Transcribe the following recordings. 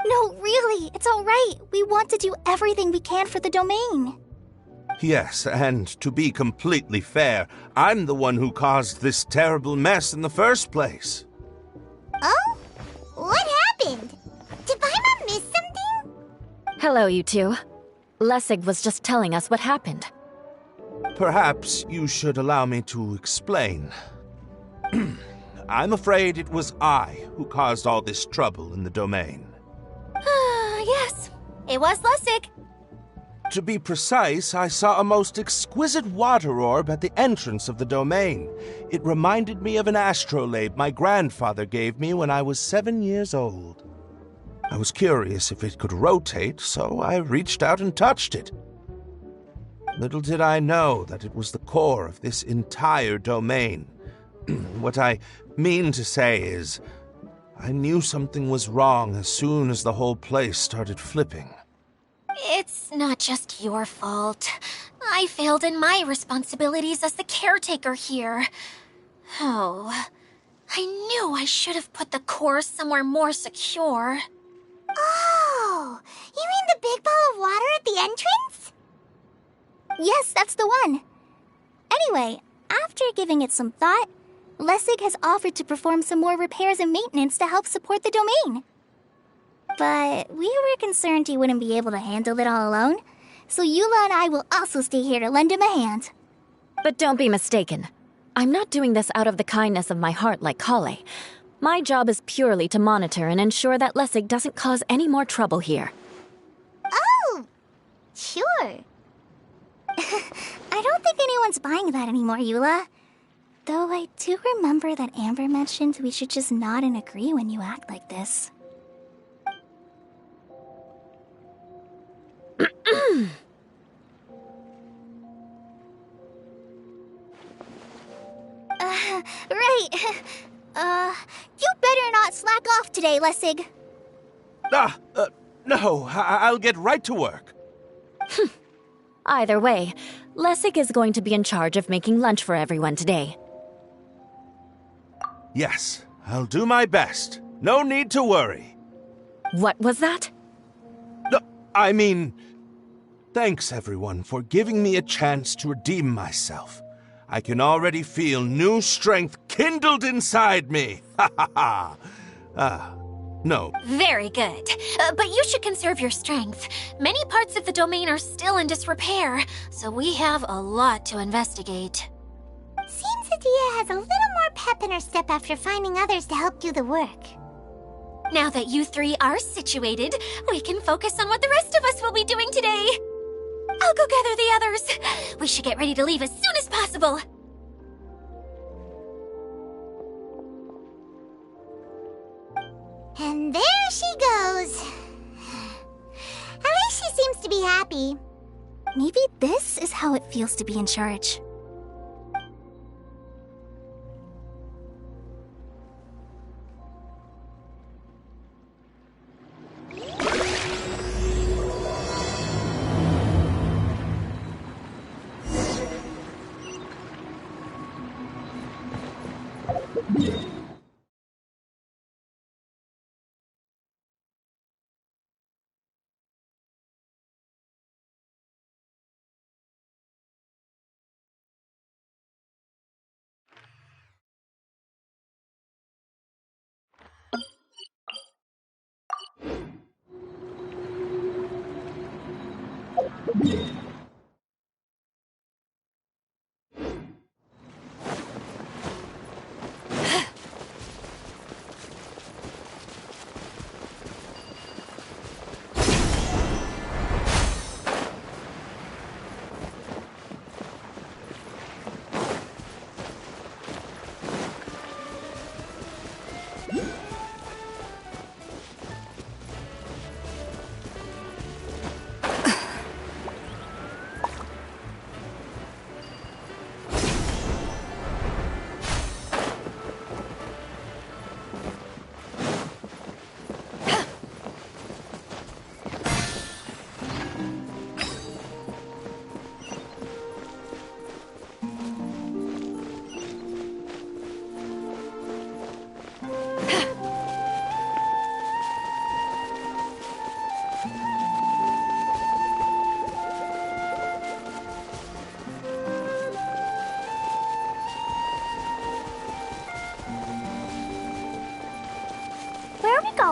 No, really, it's all right. We want to do everything we can for the domain. Yes, and to be completely fair, I'm the one who caused this terrible mess in the first place. Oh? What happened? Did Paimon miss something? Hello, you two. Lessig was just telling us what happened. Perhaps you should allow me to explain. I'm afraid it was I who caused all this trouble in the domain. Yes, it was Lessig. To be precise, I saw a most exquisite water orb at the entrance of the domain. It reminded me of an astrolabe my grandfather gave me when I was 7 years old. I was curious if it could rotate, so I reached out and touched it. Little did I know that it was the core of this entire domain. What I mean to say is, I knew something was wrong as soon as the whole place started flipping. It's not just your fault. I failed in my responsibilities as the caretaker here. Oh, I knew I should have put the core somewhere more secure. Oh, you mean the big ball of water at the entrance? Yes, that's the one. Anyway, after giving it some thought, Lessig has offered to perform some more repairs and maintenance to help support the domain. But we were concerned he wouldn't be able to handle it all alone, so Eula and I will also stay here to lend him a hand. But don't be mistaken. I'm not doing this out of the kindness of my heart like Kale. My job is purely to monitor and ensure that Lessig doesn't cause any more trouble here. Oh, sure. I don't think anyone's buying that anymore, Eula. Though I do remember that Amber mentioned we should just nod and agree when you act like this. Right. You better not slack off today, Lessig. No, I'll get right to work. Either way, Lessig is going to be in charge of making lunch for everyone today. Yes, I'll do my best. No need to worry. What was that? No, I mean, thanks everyone for giving me a chance to redeem myself. I can already feel new strength kindled inside me. Ha ha ha. No. Very good. But you should conserve your strength. Many parts of the domain are still in disrepair, so we have a lot to investigate. Seems Adia has a little more pep in her step after finding others to help do the work. Now that you three are situated, we can focus on what the rest of us will be doing today. I'll go gather the others. We should get ready to leave as soon as possible. And there she goes. At least she seems to be happy. Maybe this is how it feels to be in charge.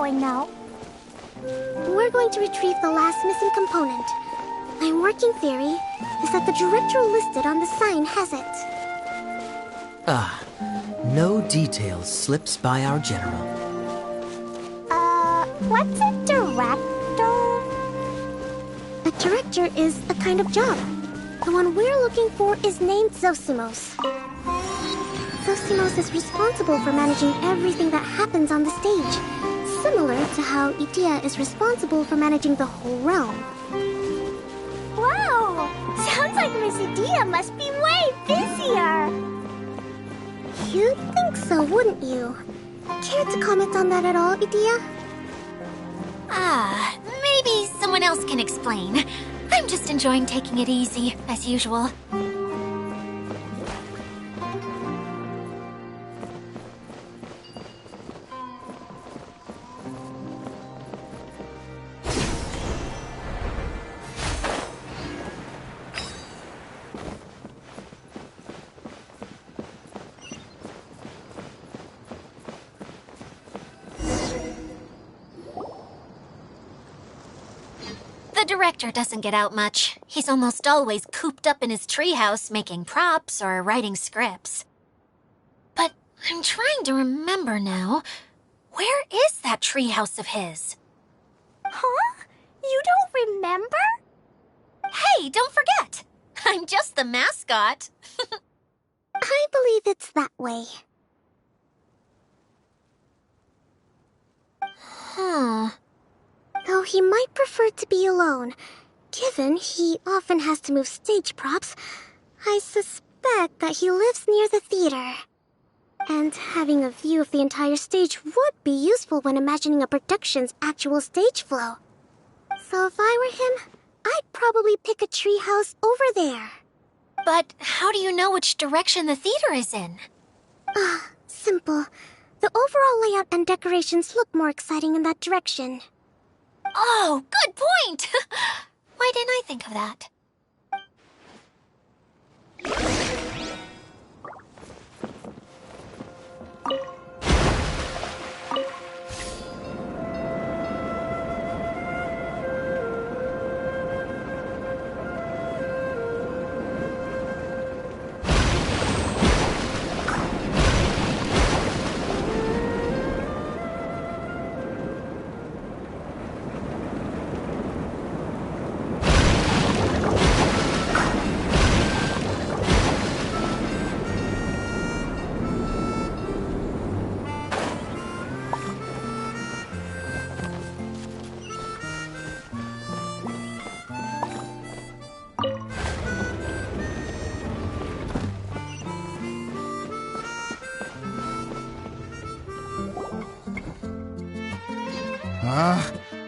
going now? We're going to retrieve the last missing component. My working theory is that the director listed on the sign has it. No details slips by our general. What's a director? A director is a kind of job. The one we're looking for is named Zosimos. Zosimos is responsible for managing everything that happens on the stage, similar to how Idea is responsible for managing the whole realm. Wow! Sounds like Miss Idea must be way busier! You'd think so, wouldn't you? Care to comment on that at all, Idea? Maybe someone else can explain. I'm just enjoying taking it easy, as usual. The director doesn't get out much. He's almost always cooped up in his treehouse making props or writing scripts. But I'm trying to remember now. Where is that treehouse of his? Huh? You don't remember? Hey, don't forget! I'm just the mascot. I believe it's that way. Huh. Though he might prefer to be alone, given he often has to move stage props, I suspect that he lives near the theater. And having a view of the entire stage would be useful when imagining a production's actual stage flow. So if I were him, I'd probably pick a treehouse over there. But how do you know which direction the theater is in? Simple. The overall layout and decorations look more exciting in that direction. Oh, good point! Why didn't I think of that?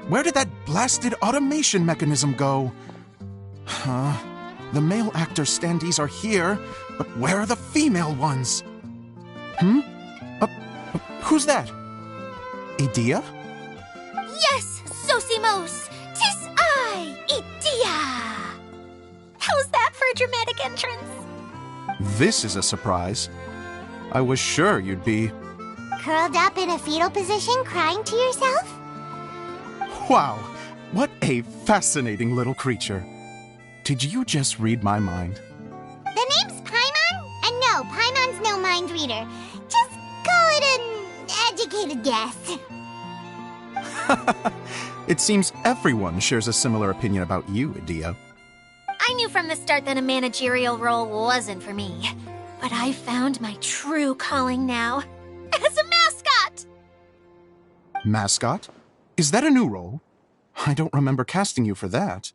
Where did that blasted automation mechanism go? The male actor standees are here, but where are the female ones? Who's that? Idea? Yes, Zosimos! 'Tis I, Idea! How's that for a dramatic entrance? This is a surprise. I was sure you'd be... Curled up in a fetal position, crying to yourself? Wow, what a fascinating little creature. Did you just read my mind? The name's Paimon? And no, Paimon's no mind reader. Just call it an educated guess. It seems everyone shares a similar opinion about you, Idea. I knew from the start that a managerial role wasn't for me. But I found my true calling now. As a mascot! Mascot? Is that a new role? I don't remember casting you for that.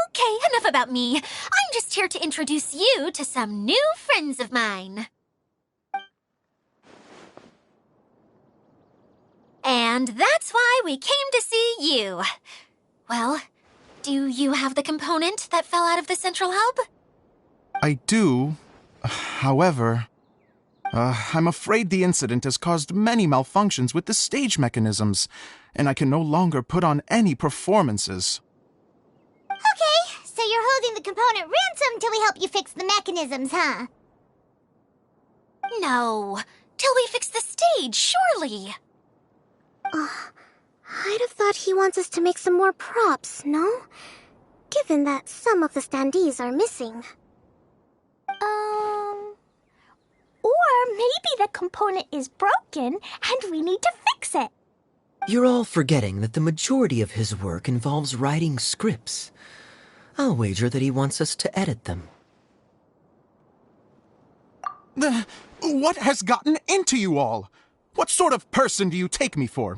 Okay, enough about me. I'm just here to introduce you to some new friends of mine. And that's why we came to see you. Well, do you have the component that fell out of the central hub? I do. However, I'm afraid the incident has caused many malfunctions with the stage mechanisms, and I can no longer put on any performances. Okay, so you're holding the component ransom till we help you fix the mechanisms, huh? No, till we fix the stage, surely. I'd have thought he wants us to make some more props, no? Given that some of the standees are missing. Or maybe the component is broken and we need to fix it. You're all forgetting that the majority of his work involves writing scripts. I'll wager that he wants us to edit them. What has gotten into you all? What sort of person do you take me for,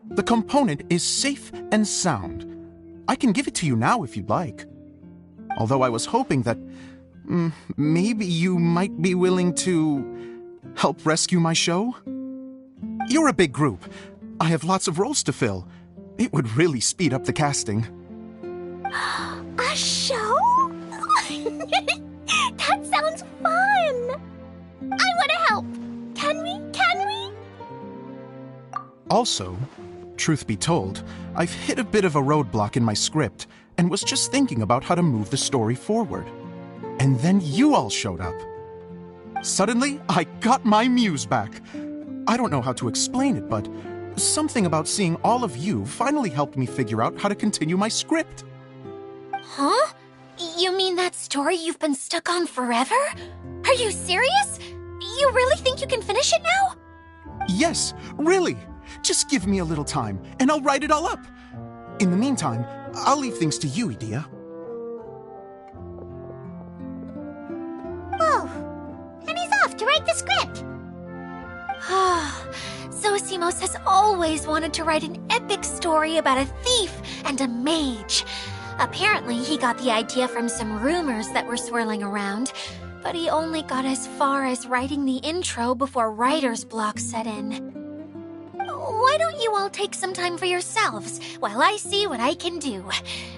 The component is safe and sound. I can give it to you now if you'd like. Although I was hoping that maybe you might be willing to help rescue my show? You're a big group. I have lots of roles to fill. It would really speed up the casting. A show? That sounds fun! I want to help! Can we? Also, truth be told, I've hit a bit of a roadblock in my script and was just thinking about how to move the story forward. And then you all showed up. Suddenly, I got my muse back. I don't know how to explain it, but something about seeing all of you finally helped me figure out how to continue my script. Huh? You mean that story you've been stuck on forever? Are you serious? You really think you can finish it now? Yes, really. Just give me a little time, and I'll write it all up. In the meantime, I'll leave things to you, Idia. Whoa! And he's off to write the script! Zosimos has always wanted to write an epic story about a thief and a mage. Apparently, he got the idea from some rumors that were swirling around, but he only got as far as writing the intro before writer's block set in. Why don't you all take some time for yourselves while I see what I can do?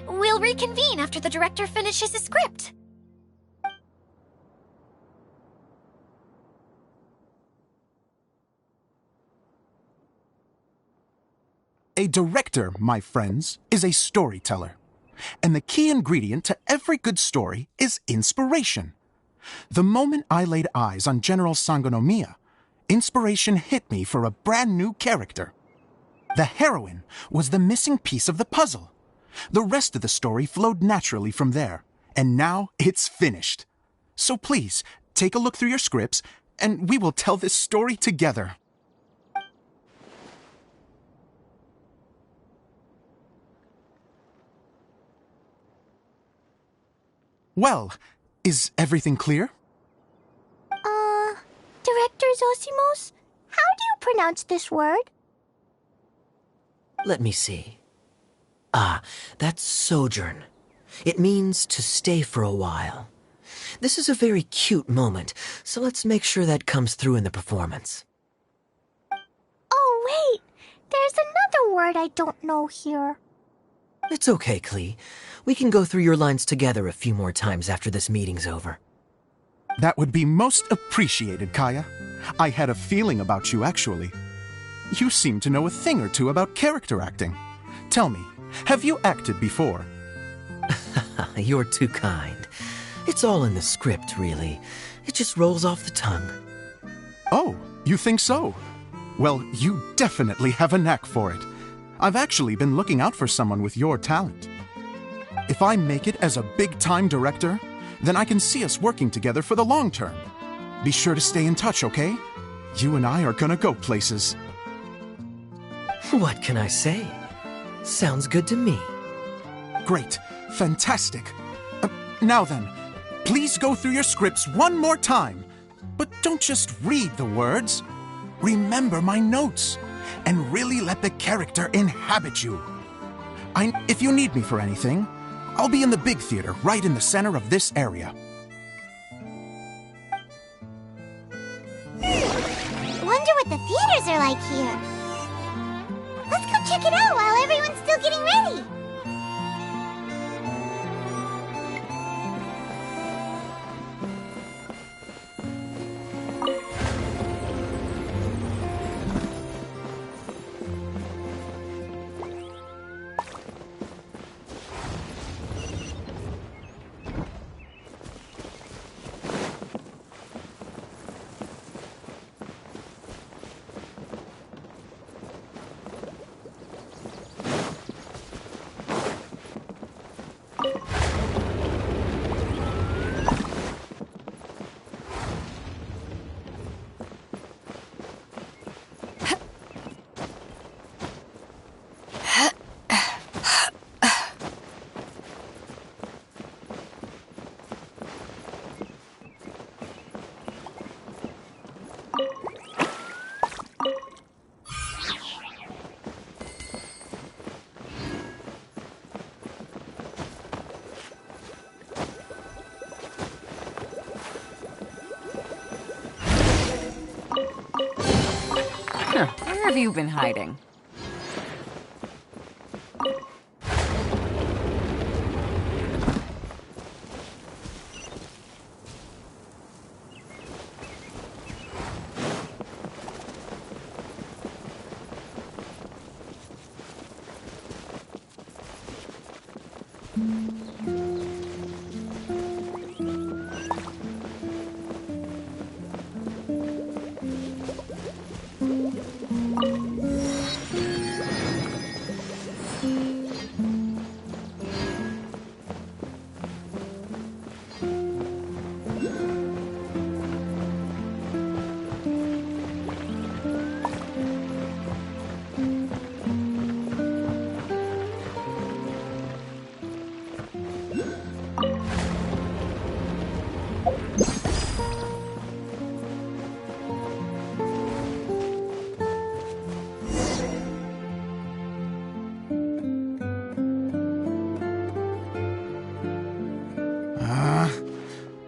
We'll reconvene after the director finishes his script. A director, my friends, is a storyteller. And the key ingredient to every good story is inspiration. The moment I laid eyes on General Sangonomiya, inspiration hit me for a brand new character. The heroine was the missing piece of the puzzle. The rest of the story flowed naturally from there, and now it's finished. So please, take a look through your scripts, and we will tell this story together. Well, is everything clear? Director Zosimos, how do you pronounce this word? Let me see. That's sojourn. It means to stay for a while. This is a very cute moment, so let's make sure that comes through in the performance. Oh, wait. There's another word I don't know here. It's okay, Klee. We can go through your lines together a few more times after this meeting's over. That would be most appreciated, Kaya. I had a feeling about you, actually. You seem to know a thing or two about character acting. Tell me, have you acted before? You're too kind. It's all in the script, really. It just rolls off the tongue. Oh, you think so? Well, you definitely have a knack for it. I've actually been looking out for someone with your talent. If I make it as a big-time director, then I can see us working together for the long term. Be sure to stay in touch, okay? You and I are gonna go places. What can I say? Sounds good to me. Great. Fantastic. Now then, please go through your scripts one more time. But don't just read the words. Remember my notes. And really let the character inhabit you. If you need me for anything, I'll be in the big theater right in the center of this area. Wonder what the theaters are like here. Let's go check it out while everyone's still getting ready. have you been hiding?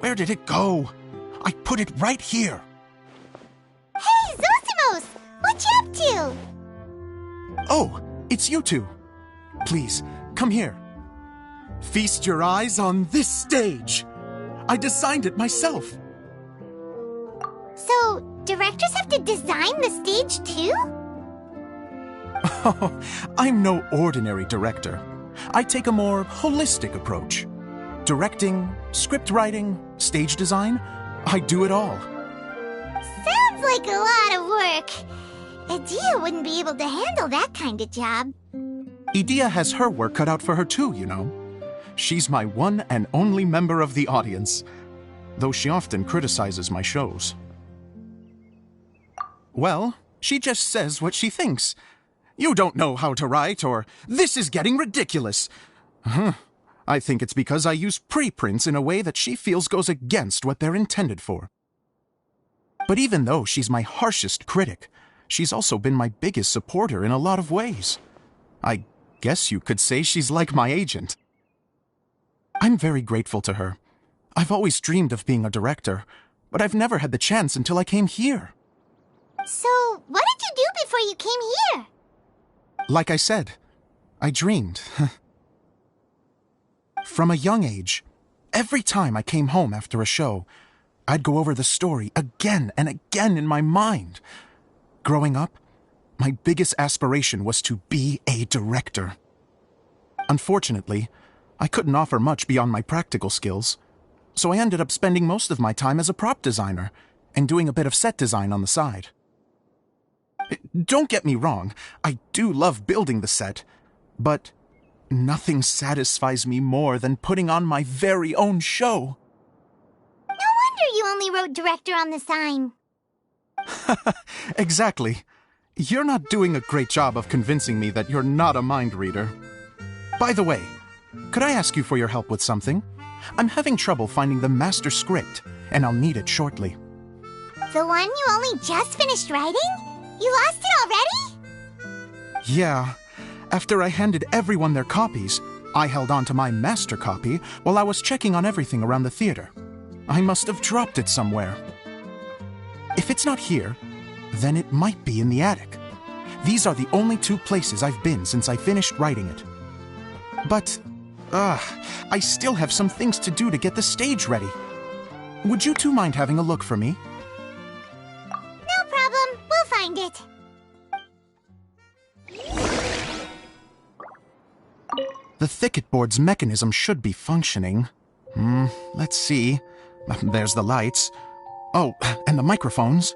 Where did it go? I put it right here. Hey, Zosimos! What you up to? Oh, it's you two. Please, come here. Feast your eyes on this stage. I designed it myself. So, directors have to design the stage too? Oh, I'm no ordinary director. I take a more holistic approach. Directing, script writing, stage design, I do it all. Sounds like a lot of work. Adia wouldn't be able to handle that kind of job. Adia has her work cut out for her too, you know. She's my one and only member of the audience, though she often criticizes my shows. Well, she just says what she thinks. You don't know how to write, or this is getting ridiculous. I think it's because I use preprints in a way that she feels goes against what they're intended for. But even though she's my harshest critic, she's also been my biggest supporter in a lot of ways. I guess you could say she's like my agent. I'm very grateful to her. I've always dreamed of being a director, but I've never had the chance until I came here. So, what did you do before you came here? Like I said, I dreamed. From a young age, every time I came home after a show, I'd go over the story again and again in my mind. Growing up, my biggest aspiration was to be a director. Unfortunately, I couldn't offer much beyond my practical skills, so I ended up spending most of my time as a prop designer and doing a bit of set design on the side. Don't get me wrong, I do love building the set, but nothing satisfies me more than putting on my very own show. No wonder you only wrote director on the sign. Exactly. You're not doing a great job of convincing me that you're not a mind reader. By the way, could I ask you for your help with something? I'm having trouble finding the master script, and I'll need it shortly. The one you only just finished writing? You lost it already? Yeah. After I handed everyone their copies, I held on to my master copy while I was checking on everything around the theater. I must have dropped it somewhere. If it's not here, then it might be in the attic. These are the only two places I've been since I finished writing it. But, I still have some things to do to get the stage ready. Would you two mind having a look for me? No problem. We'll find it. The thicket board's mechanism should be functioning. Let's see. There's the lights. Oh, and the microphones.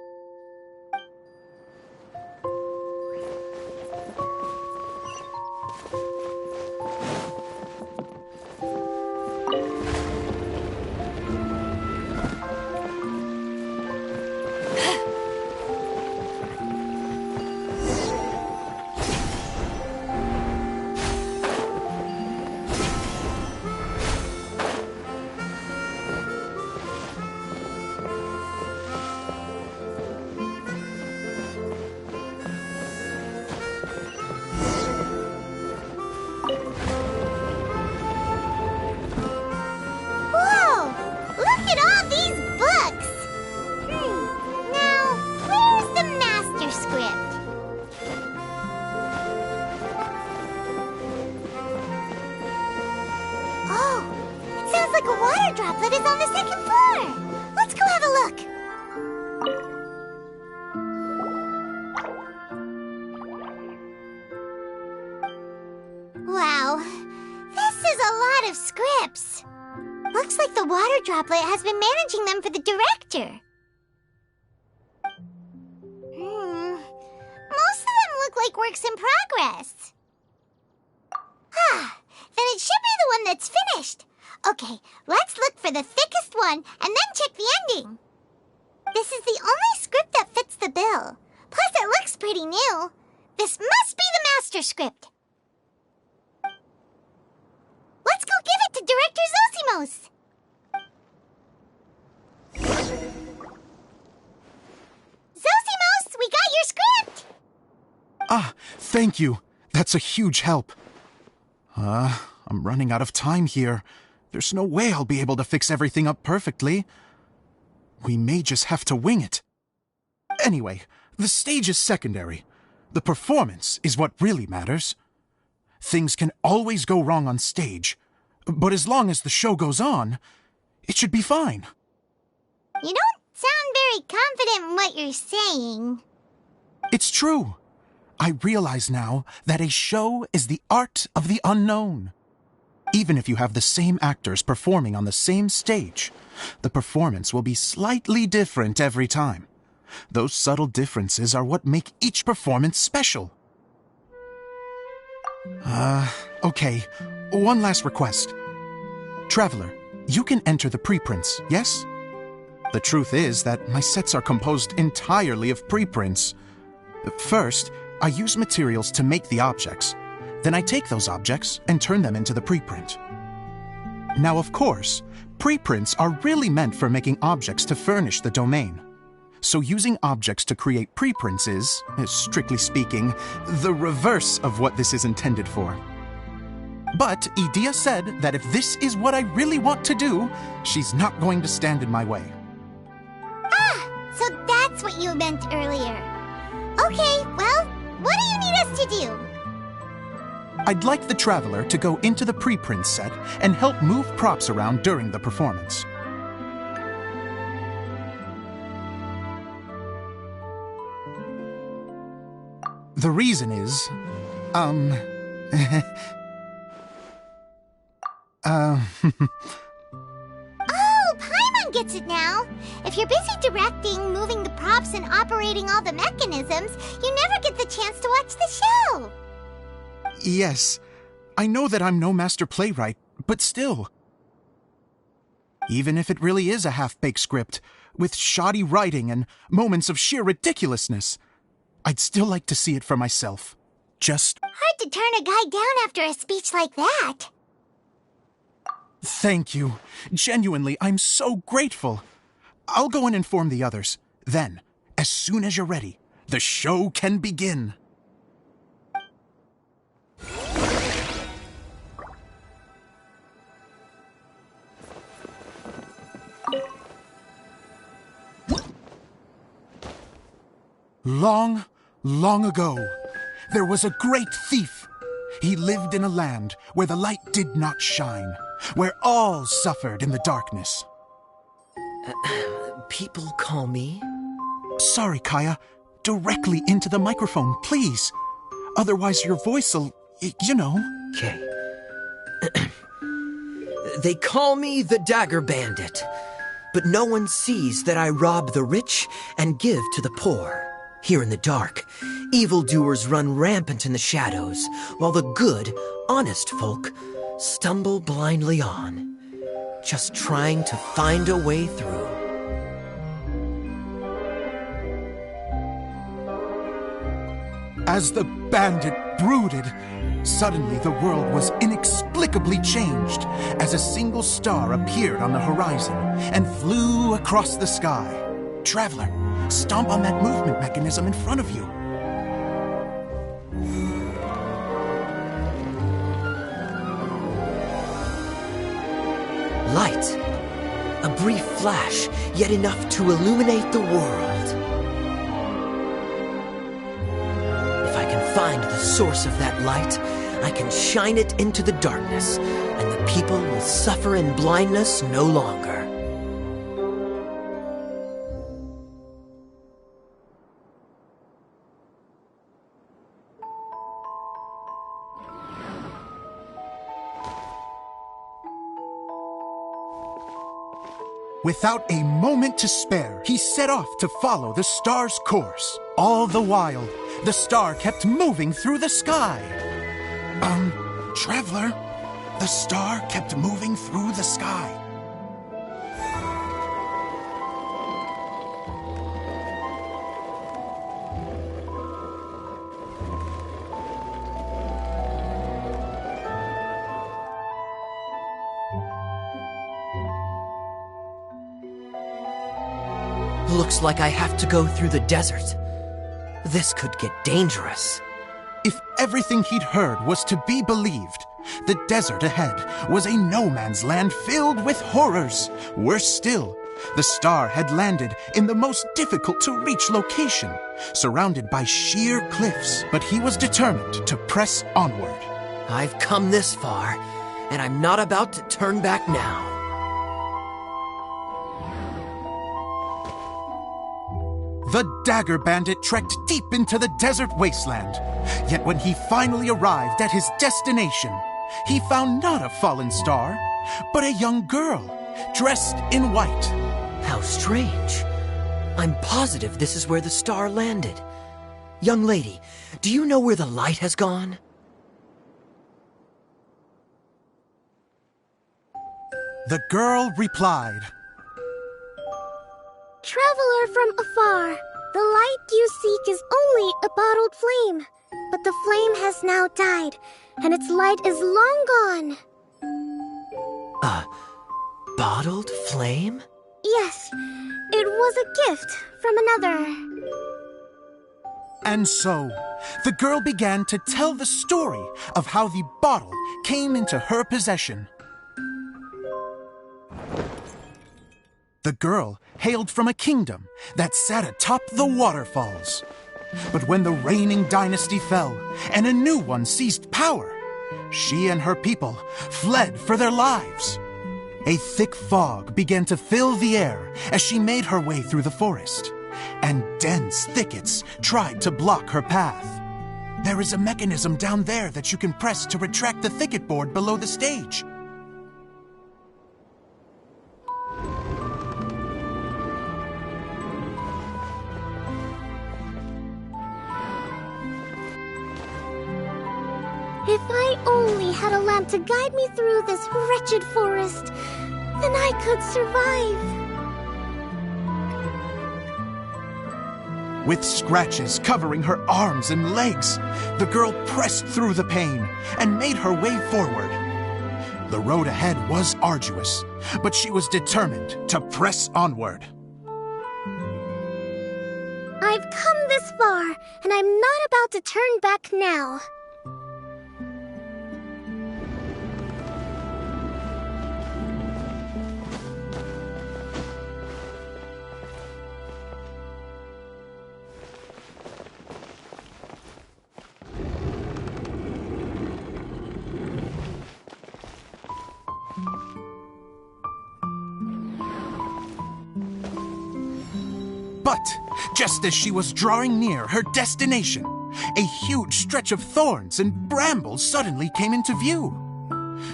like a water droplet is on the second floor. Let's go have a look. Wow, this is a lot of scripts. Looks like the water droplet has been managing them for the director. Most of them look like works in progress. Then it should be the one that's finished. Okay, let's look for the thickest one and then check the ending. This is the only script that fits the bill. Plus, it looks pretty new. This must be the master script. Let's go give it to Director Zosimos. Zosimos, we got your script! Ah, thank you. That's a huge help. I'm running out of time here. There's no way I'll be able to fix everything up perfectly. We may just have to wing it. Anyway, the stage is secondary. The performance is what really matters. Things can always go wrong on stage, but as long as the show goes on, it should be fine. You don't sound very confident in what you're saying. It's true. I realize now that a show is the art of the unknown. Even if you have the same actors performing on the same stage, the performance will be slightly different every time. Those subtle differences are what make each performance special. Okay. One last request. Traveler, you can enter the preprints, yes? The truth is that my sets are composed entirely of preprints. First, I use materials to make the objects. Then I take those objects and turn them into the preprint. Now, of course, preprints are really meant for making objects to furnish the domain. So using objects to create preprints is, strictly speaking, the reverse of what this is intended for. But Edea said that if this is what I really want to do, she's not going to stand in my way. So that's what you meant earlier. Okay, well, what do you need us to do? I'd like the Traveler to go into the preprint set and help move props around during the performance. The reason is, Oh, Paimon gets it now. If you're busy directing, moving the props, and operating all the mechanisms, you never get the chance to watch the show. Yes, I know that I'm no master playwright, but still. Even if it really is a half-baked script, with shoddy writing and moments of sheer ridiculousness, I'd still like to see it for myself. Just... Hard to turn a guy down after a speech like that. Thank you. Genuinely, I'm so grateful. I'll go and inform the others. Then, as soon as you're ready, the show can begin. Long, long ago, there was a great thief. He lived in a land where the light did not shine, where all suffered in the darkness. People call me? Sorry, Kaya. Directly into the microphone, please. Otherwise your voice'll, you know. Okay. They call me the Dagger Bandit, but no one sees that I rob the rich and give to the poor. Here in the dark, evildoers run rampant in the shadows, while the good, honest folk stumble blindly on, just trying to find a way through. As the bandit brooded, suddenly the world was inexplicably changed as a single star appeared on the horizon and flew across the sky. Traveler, stomp on that movement mechanism in front of you. Light. A brief flash, yet enough to illuminate the world. If I can find the source of that light, I can shine it into the darkness, and the people will suffer in blindness no longer. Without a moment to spare, he set off to follow the star's course. All the while, the star kept moving through the sky. Traveler, the star kept moving through the sky. Looks like I have to go through the desert. This could get dangerous. If everything he'd heard was to be believed, the desert ahead was a no-man's land filled with horrors. Worse still, the star had landed in the most difficult-to-reach location, surrounded by sheer cliffs, but he was determined to press onward. I've come this far, and I'm not about to turn back now. The Dagger Bandit trekked deep into the desert wasteland. Yet when he finally arrived at his destination, he found not a fallen star, but a young girl, dressed in white. How strange. I'm positive this is where the star landed. Young lady, do you know where the light has gone? The girl replied, Traveler from afar, the light you seek is only a bottled flame. But the flame has now died, and its light is long gone. A bottled flame? Yes, it was a gift from another. And so, the girl began to tell the story of how the bottle came into her possession. The girl hailed from a kingdom that sat atop the waterfalls. But when the reigning dynasty fell and a new one seized power, she and her people fled for their lives. A thick fog began to fill the air as she made her way through the forest, and dense thickets tried to block her path. There is a mechanism down there that you can press to retract the thicket board below the stage. If I only had a lamp to guide me through this wretched forest, then I could survive. With scratches covering her arms and legs, the girl pressed through the pain and made her way forward. The road ahead was arduous, but she was determined to press onward. I've come this far, and I'm not about to turn back now. But just as she was drawing near her destination, a huge stretch of thorns and brambles suddenly came into view.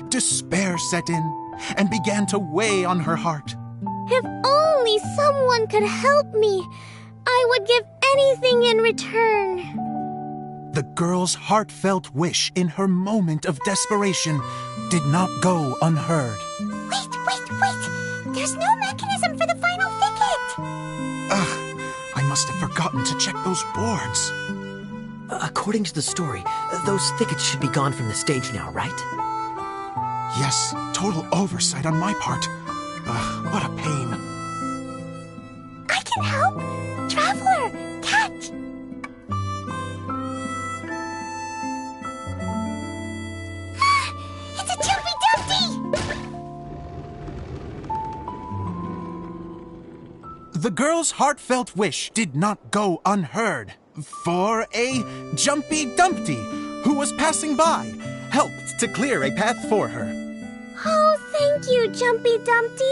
Despair set in and began to weigh on her heart. If only someone could help me, I would give anything in return. The girl's heartfelt wish in her moment of desperation did not go unheard. Wait! There's no mechanism for the final thicket! I must have forgotten to check those boards. According to the story, those thickets should be gone from the stage now, right? Yes, total oversight on my part. What a pain. I can help! Traveler, catch! It's a Jumpy Dumpty! The girl's heartfelt wish did not go unheard, for a Jumpy Dumpty who was passing by helped to clear a path for her. Oh, thank you, Jumpy Dumpty.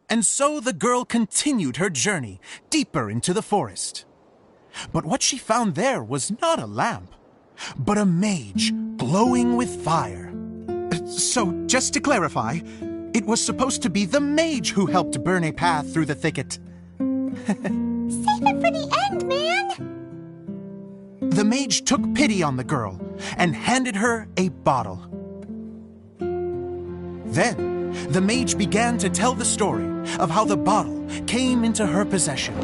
And so the girl continued her journey deeper into the forest. But what she found there was not a lamp, but a mage glowing with fire. So, just to clarify, it was supposed to be the mage who helped burn a path through the thicket. Save it for the end, man! The mage took pity on the girl and handed her a bottle. Then, the mage began to tell the story of how the bottle came into her possession.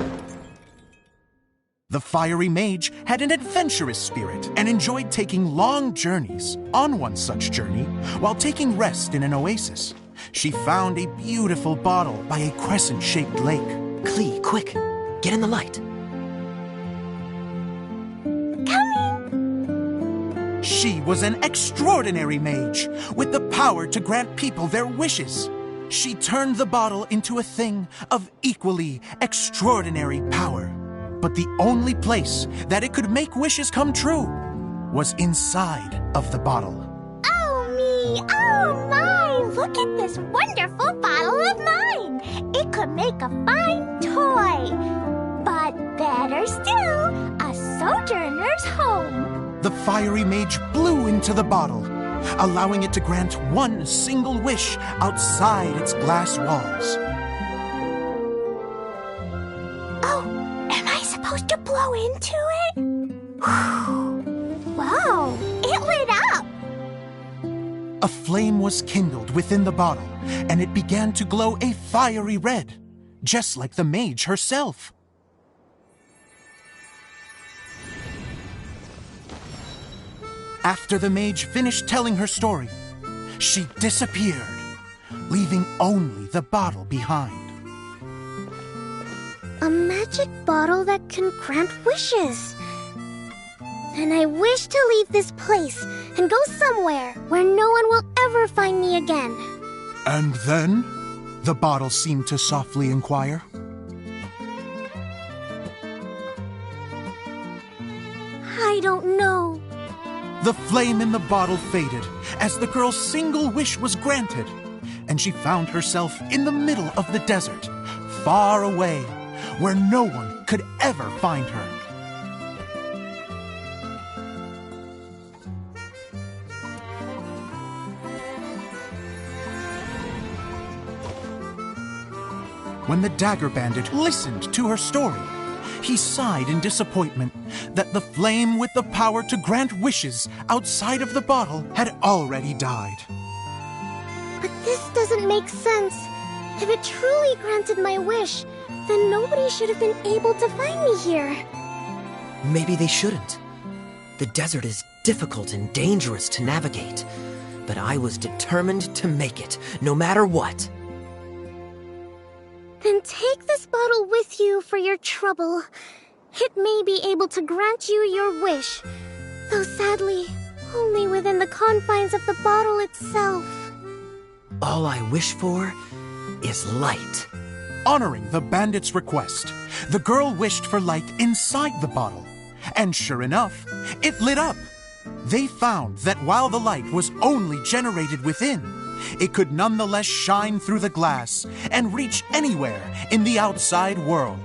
The fiery mage had an adventurous spirit and enjoyed taking long journeys. On one such journey, while taking rest in an oasis, she found a beautiful bottle by a crescent-shaped lake. Klee, quick, get in the light. She was an extraordinary mage with the power to grant people their wishes. She turned the bottle into a thing of equally extraordinary power. But the only place that it could make wishes come true was inside of the bottle. Oh me, oh my! Look at this wonderful bottle of mine! It could make a fine toy! But better still, a sojourner's home! The fiery mage blew into the bottle, allowing it to grant one single wish outside its glass walls. Oh, am I supposed to blow into it? Wow, it lit up! A flame was kindled within the bottle, and it began to glow a fiery red, just like the mage herself. After the mage finished telling her story, she disappeared, leaving only the bottle behind. A magic bottle that can grant wishes. Then I wish to leave this place and go somewhere where no one will ever find me again. And then? The bottle seemed to softly inquire. I don't know. The flame in the bottle faded as the girl's single wish was granted, and she found herself in the middle of the desert, far away, where no one could ever find her. When the Dagger Bandit listened to her story, he sighed in disappointment that the flame with the power to grant wishes outside of the bottle had already died. But this doesn't make sense. If it truly granted my wish, then nobody should have been able to find me here. Maybe they shouldn't. The desert is difficult and dangerous to navigate, but I was determined to make it, no matter what. Then take this bottle with you for your trouble. It may be able to grant you your wish, though sadly, only within the confines of the bottle itself. All I wish for is light. Honoring the bandit's request, the girl wished for light inside the bottle, and sure enough, it lit up. They found that while the light was only generated within, it could nonetheless shine through the glass and reach anywhere in the outside world.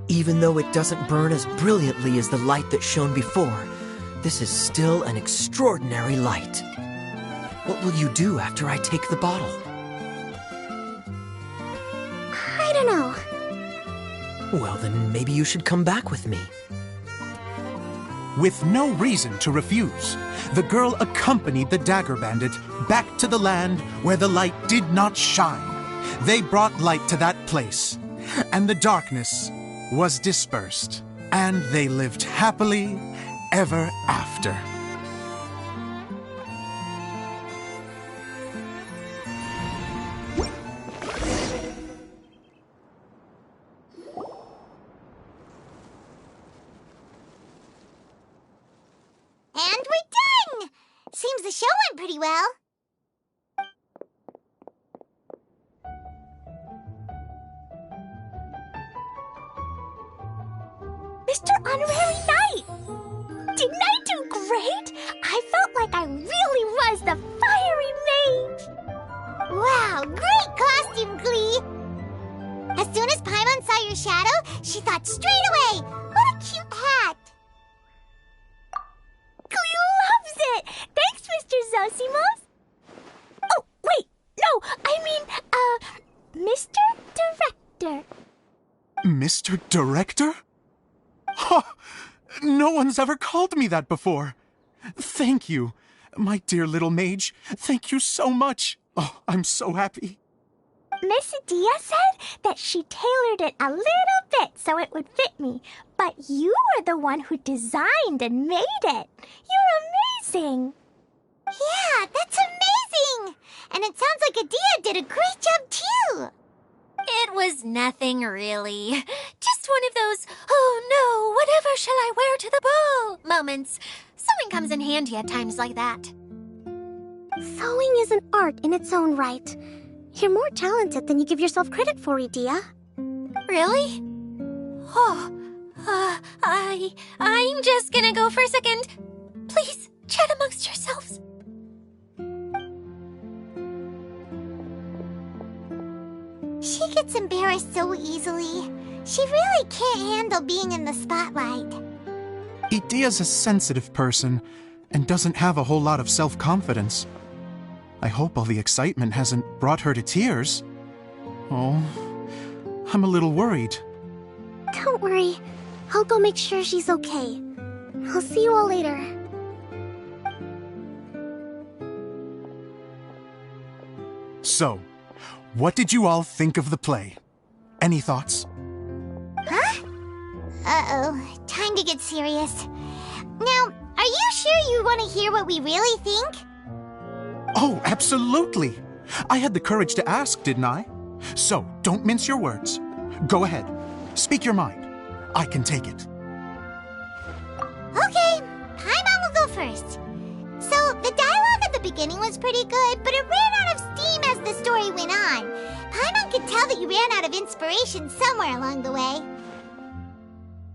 Even though it doesn't burn as brilliantly as the light that shone before, this is still an extraordinary light. What will you do after I take the bottle? I don't know. Well, then maybe you should come back with me. With no reason to refuse, the girl accompanied the Dagger Bandit back to the land where the light did not shine. They brought light to that place, and the darkness was dispersed, and they lived happily ever after. And we're done! Seems the show went pretty well. Mr. Honorary Knight! Didn't I do great? I felt like I really was the fiery mage! Wow, great costume, Glee! As soon as Paimon saw your shadow, she thought straight away, what a cute hat! Glee loves it! Thanks, Mr. Zosimos! Oh, wait, no, I mean, Mr. Director. Mr. Director? Huh! No one's ever called me that before. Thank you, my dear little mage. Thank you so much. Oh, I'm so happy. Miss Dia said that she tailored it a little bit so it would fit me, but you were the one who designed and made it. You're amazing. Yeah, that's amazing! And it sounds like Adia did a great job too! It was nothing really. Just one of those, oh no, whatever shall I wear to the ball moments. Sewing comes in handy at times like that. Sewing is an art in its own right. You're more talented than you give yourself credit for, Idia. Really? Oh, I'm just gonna go for a second. Please, chat amongst yourselves. She gets embarrassed so easily. She really can't handle being in the spotlight. Idia's a sensitive person and doesn't have a whole lot of self-confidence. I hope all the excitement hasn't brought her to tears. Oh, I'm a little worried. Don't worry. I'll go make sure she's okay. I'll see you all later. So, what did you all think of the play? Any thoughts? Huh? Uh-oh, time to get serious. Now, are you sure you want to hear what we really think? Oh, absolutely! I had the courage to ask, didn't I? So, don't mince your words. Go ahead. Speak your mind. I can take it. Okay, Paimon will go first. So, the dialogue at the beginning was pretty good, but it ran out of steam as the story went on. Paimon could tell that you ran out of inspiration somewhere along the way.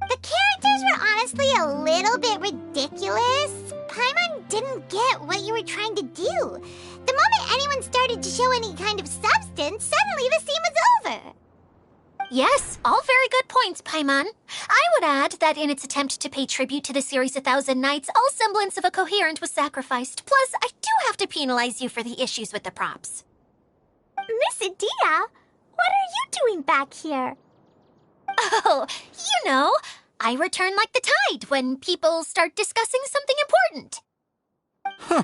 The characters were honestly a little bit ridiculous. Paimon didn't get what you were trying to do. The moment anyone started to show any kind of substance, suddenly the scene was over. Yes, all very good points, Paimon. I would add that in its attempt to pay tribute to the series 1,000 Nights, all semblance of a coherent was sacrificed. Plus, I do have to penalize you for the issues with the props. Miss Adia, what are you doing back here? Oh, you know, I return like the tide when people start discussing something important. Huh.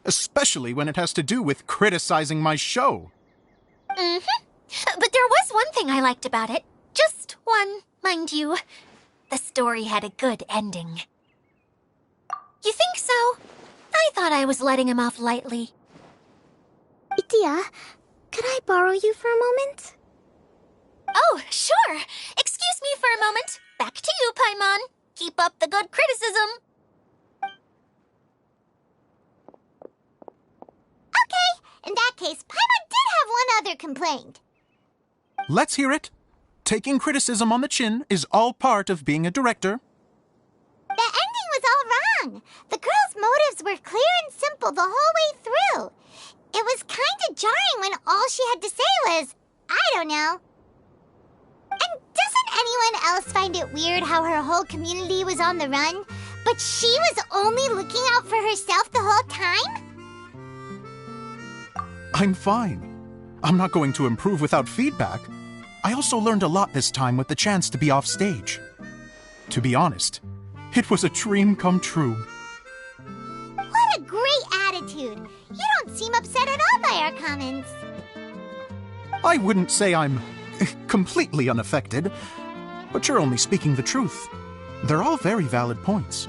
Especially when it has to do with criticizing my show. Mm-hmm. But there was one thing I liked about it. Just one, mind you. The story had a good ending. You think so? I thought I was letting him off lightly. Idia, could I borrow you for a moment? Oh, sure. Excuse me for a moment. Back to you, Paimon. Keep up the good criticism. Okay, in that case, Paimon did have one other complaint. Let's hear it. Taking criticism on the chin is all part of being a director. The ending was all wrong. The girl's motives were clear and simple the whole way through. It was kind of jarring when all she had to say was, I don't know. And doesn't anyone else find it weird how her whole community was on the run, but she was only looking out for herself the whole time? I'm fine. I'm not going to improve without feedback. I also learned a lot this time with the chance to be off stage. To be honest, it was a dream come true. What a great attitude! You don't seem upset at all by our comments. I wouldn't say I'm completely unaffected, but you're only speaking the truth. They're all very valid points.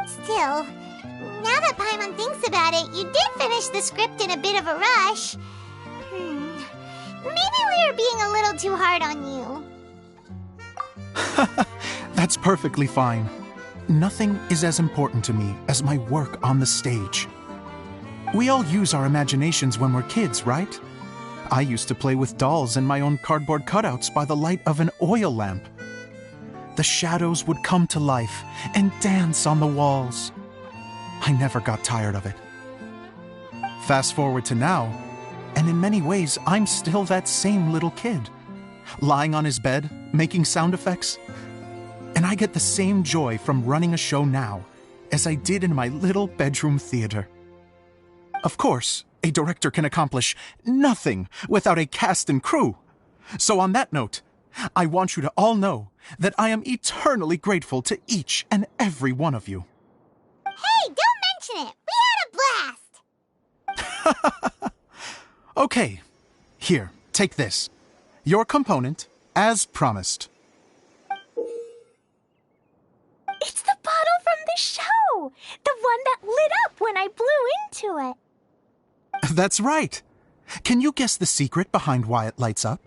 Still, now that Paimon thinks about it, you did finish the script in a bit of a rush. Maybe we were being a little too hard on you. That's perfectly fine. Nothing is as important to me as my work on the stage. We all use our imaginations when we're kids, right? I used to play with dolls and my own cardboard cutouts by the light of an oil lamp. The shadows would come to life and dance on the walls. I never got tired of it. Fast forward to now, and in many ways, I'm still that same little kid, lying on his bed, making sound effects. And I get the same joy from running a show now as I did in my little bedroom theater. Of course, a director can accomplish nothing without a cast and crew. So on that note, I want you to all know that I am eternally grateful to each and every one of you. Hey, don't mention it! We had a blast! Okay, here, take this. Your component, as promised. It's the bottle from the show! The one that lit up when I blew into it. That's right. Can you guess the secret behind why it lights up?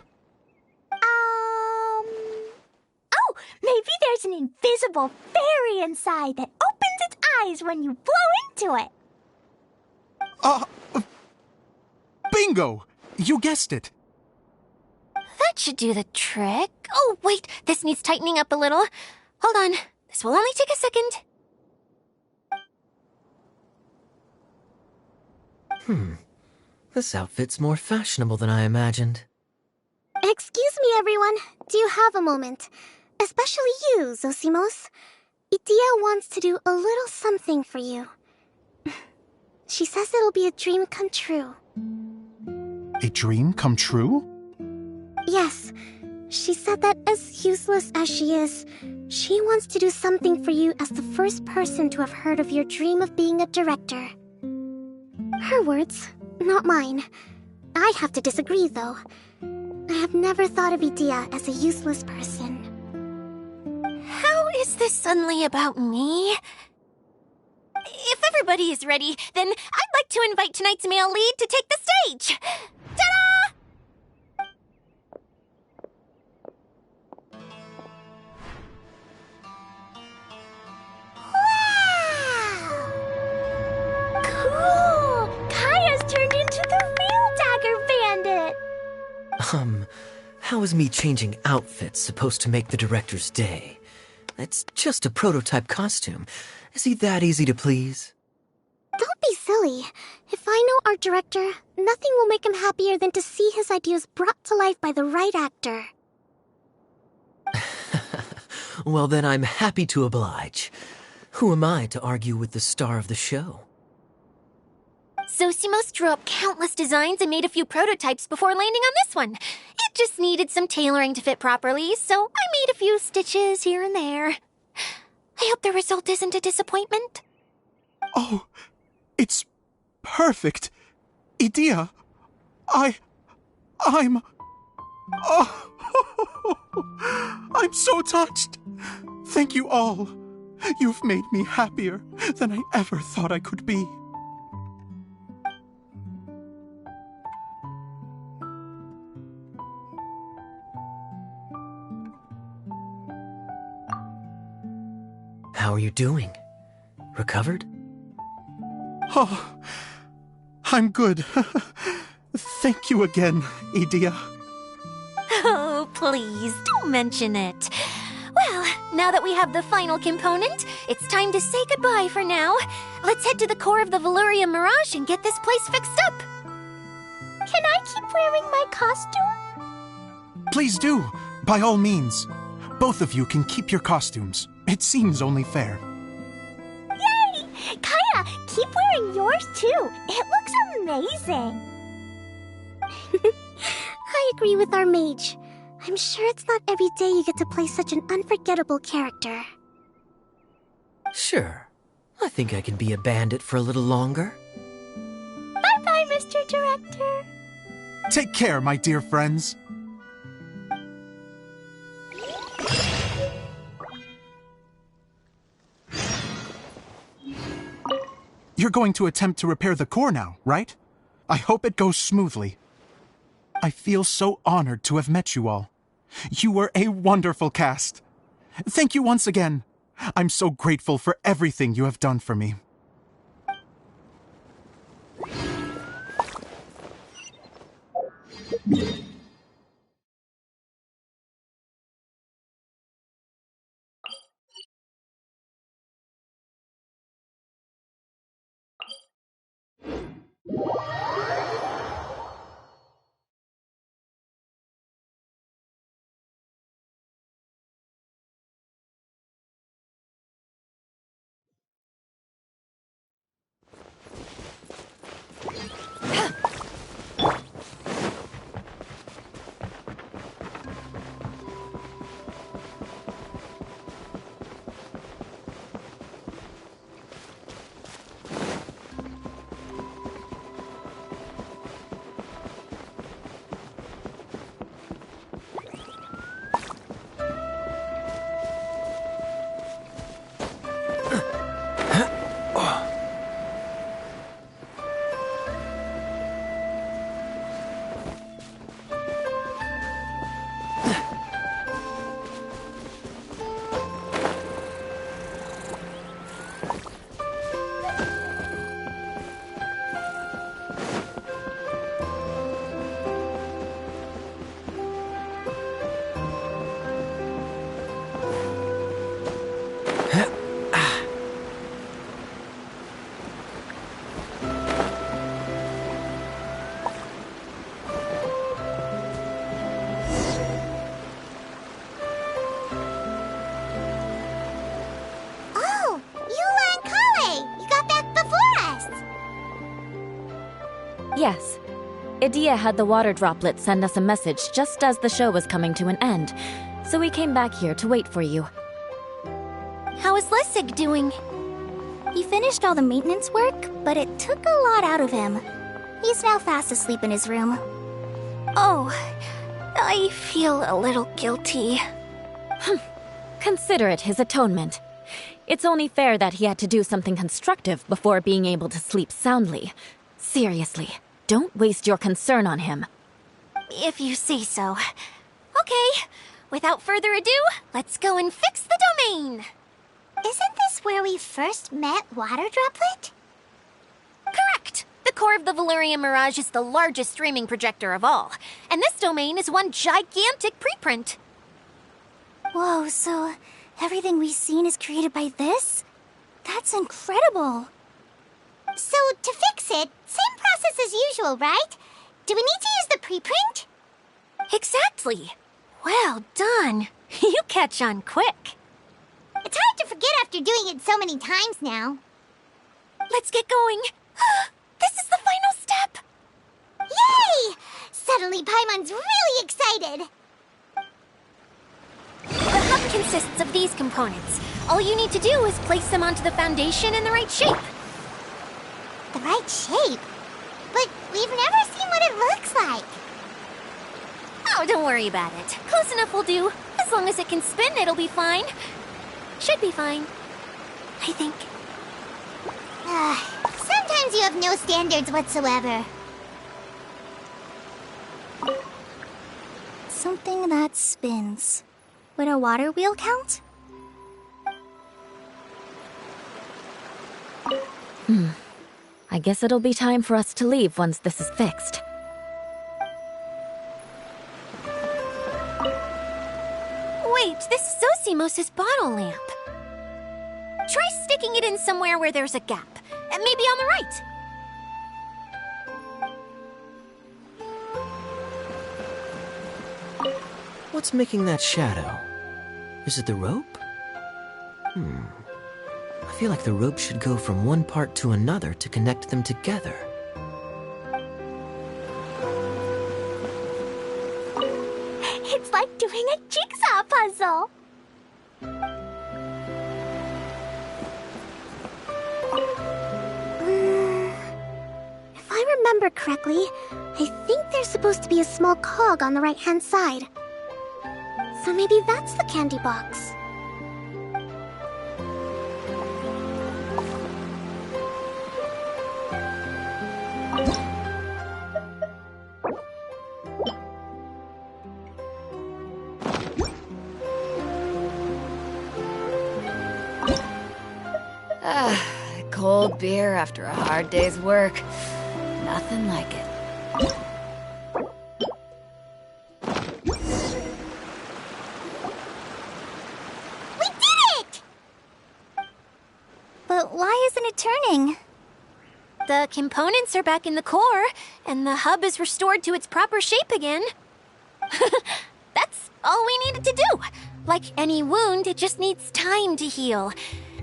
Oh, maybe there's an invisible fairy inside that opens its eyes when you blow into it. Bingo! You guessed it. That should do the trick. Oh, wait, this needs tightening up a little. Hold on, this will only take a second. This outfit's more fashionable than I imagined. Excuse me, everyone. Do you have a moment? Especially you, Zosimos. Idia wants to do a little something for you. She says it'll be a dream come true. A dream come true? Yes. She said that as useless as she is, she wants to do something for you as the first person to have heard of your dream of being a director. Her words, not mine. I have to disagree, though. I have never thought of Idia as a useless person. How is this suddenly about me? If everybody is ready, then I'd like to invite tonight's male lead to take the stage. Ta-da! Cool! Kaya's turned into the real Dagger Bandit! How is me changing outfits supposed to make the director's day? It's just a prototype costume. Is he that easy to please? Don't be silly. If I know our director, nothing will make him happier than to see his ideas brought to life by the right actor. Well, then I'm happy to oblige. Who am I to argue with the star of the show? Zosimos drew up countless designs and made a few prototypes before landing on this one. It just needed some tailoring to fit properly, so I made a few stitches here and there. I hope the result isn't a disappointment. Oh, it's perfect. Idia, I'm... Oh, I'm so touched. Thank you all. You've made me happier than I ever thought I could be. How are you doing? Recovered? Oh, I'm good. Thank you again, Idia. Oh, please, don't mention it. Well, now that we have the final component, it's time to say goodbye for now. Let's head to the core of the Veluria Mirage and get this place fixed up. Can I keep wearing my costume? Please do, by all means. Both of you can keep your costumes. It seems only fair. Yay! Kaya, keep wearing yours too. It looks amazing. I agree with our mage. I'm sure it's not every day you get to play such an unforgettable character. Sure. I think I can be a bandit for a little longer. Bye-bye, Mr. Director. Take care, my dear friends. You're going to attempt to repair the core now, right? I hope it goes smoothly. I feel so honored to have met you all. You were a wonderful cast. Thank you once again. I'm so grateful for everything you have done for me. Oh, Eula and Kale! You got back before us! Yes. Idia had the water droplet send us a message just as the show was coming to an end, so we came back here to wait for you. How is Lessig doing? He finished all the maintenance work, but it took a lot out of him. He's now fast asleep in his room. Oh, I feel a little guilty. Consider it his atonement. It's only fair that he had to do something constructive before being able to sleep soundly. Seriously, don't waste your concern on him. If you say so. Okay, without further ado, let's go and fix the domain! Isn't this where we first met Water Droplet? Correct! The core of the Valerian Mirage is the largest streaming projector of all, and this domain is one gigantic preprint. Whoa, so everything we've seen is created by this? That's incredible. So, to fix it, same process as usual, right? Do we need to use the preprint? Exactly! Well done! You catch on quick. It's hard to forget after doing it so many times now. Let's get going. This is the final step. Yay! Suddenly Paimon's really excited. The hub consists of these components. All you need to do is place them onto the foundation in the right shape. The right shape? But we've never seen what it looks like. Oh, don't worry about it. Close enough will do. As long as it can spin, it'll be fine. Should be fine. I think. Sometimes you have no standards whatsoever. Something that spins. Would a water wheel count? I guess it'll be time for us to leave once this is fixed. Wait, this is Zosimos' bottle lamp. Try sticking it in somewhere where there's a gap. Maybe on the right. What's making that shadow? Is it the rope? I feel like the rope should go from one part to another to connect them together. It's like doing a jigsaw puzzle. If I remember correctly, I think there's supposed to be a small cog on the right-hand side. So maybe that's the candy box. Cold beer after a hard day's work. Nothing like it. We did it! But why isn't it turning? the components are back in the core, and the hub is restored to its proper shape again. That's all we needed to do. Like any wound, it just needs time to heal.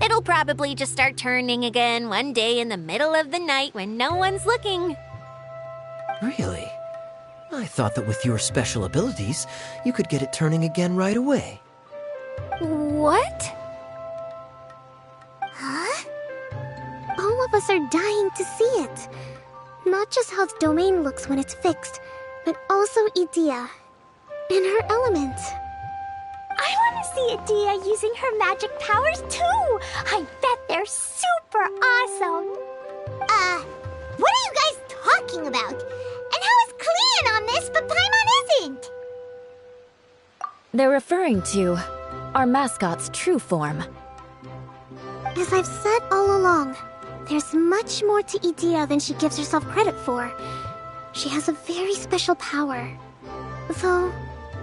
It'll probably just start turning again one day in the middle of the night when no one's looking. Really? I thought that with your special abilities, you could get it turning again right away. What? Huh? All of us are dying to see it. Not just how the domain looks when it's fixed, but also Idea. In her element. I want to see Adia using her magic powers too! I bet they're super awesome! What are you guys talking about? And how is Clean on this, but Paimon isn't? They're referring to our mascot's true form. As I've said all along, there's much more to Idea than she gives herself credit for. She has a very special power. Though,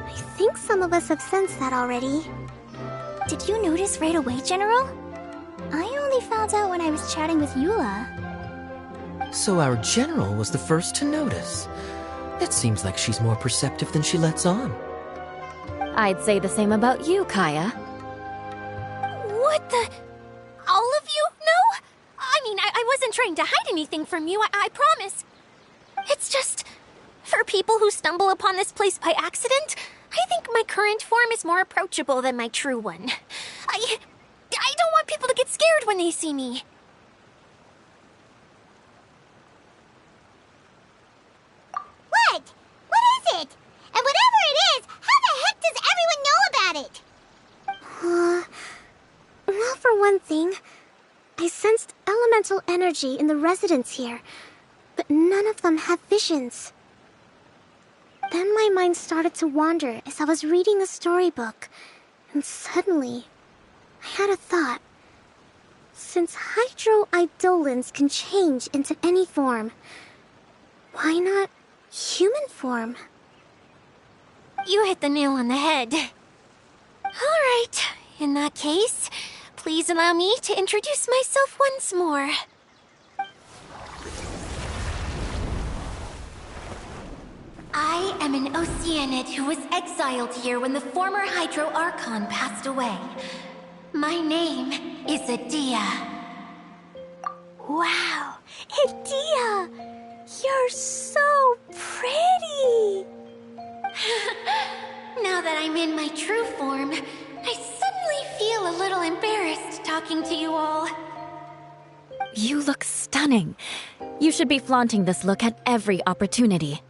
I think some of us have sensed that already. Did you notice right away, General? I only found out when I was chatting with Eula. So our general was the first to notice. It seems like she's more perceptive than she lets on. I'd say the same about you, Kaya. What the... All of you know? I mean, I wasn't trying to hide anything from you, I promise. It's just... For people who stumble upon this place by accident, I think my current form is more approachable than my true one. I don't want people to get scared when they see me. What? What is it? And whatever it is, how the heck does everyone know about it? Well, for one thing, I sensed elemental energy in the residents here, but none of them have visions. Then my mind started to wander as I was reading a storybook, and suddenly, I had a thought. Since hydroidolins can change into any form, why not human form? You hit the nail on the head. All right, in that case, please allow me to introduce myself once more. I am an Oceanid who was exiled here when the former Hydro Archon passed away. My name is Adia. Wow, Adia! You're so pretty! Now that I'm in my true form, I suddenly feel a little embarrassed talking to you all. You look stunning. You should be flaunting this look at every opportunity.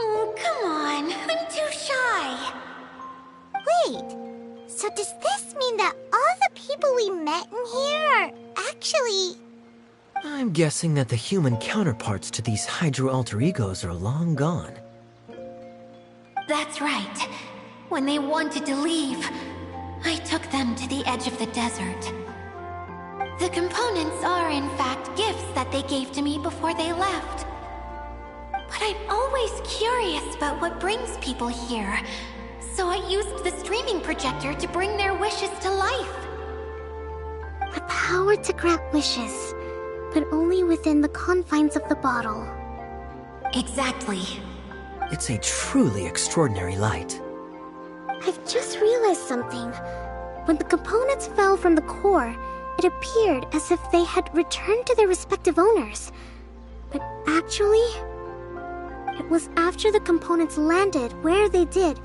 Oh, come on. I'm too shy. Wait, so does this mean that all the people we met in here are actually... I'm guessing that the human counterparts to these Hydro alter egos are long gone. That's right. When they wanted to leave, I took them to the edge of the desert. The components are, in fact, gifts that they gave to me before they left. But I'm always curious about what brings people here, so I used the streaming projector to bring their wishes to life. The power to grant wishes, but only within the confines of the bottle. Exactly. It's a truly extraordinary light. I've just realized something. When the components fell from the core, it appeared as if they had returned to their respective owners. But actually, it was after the components landed where they did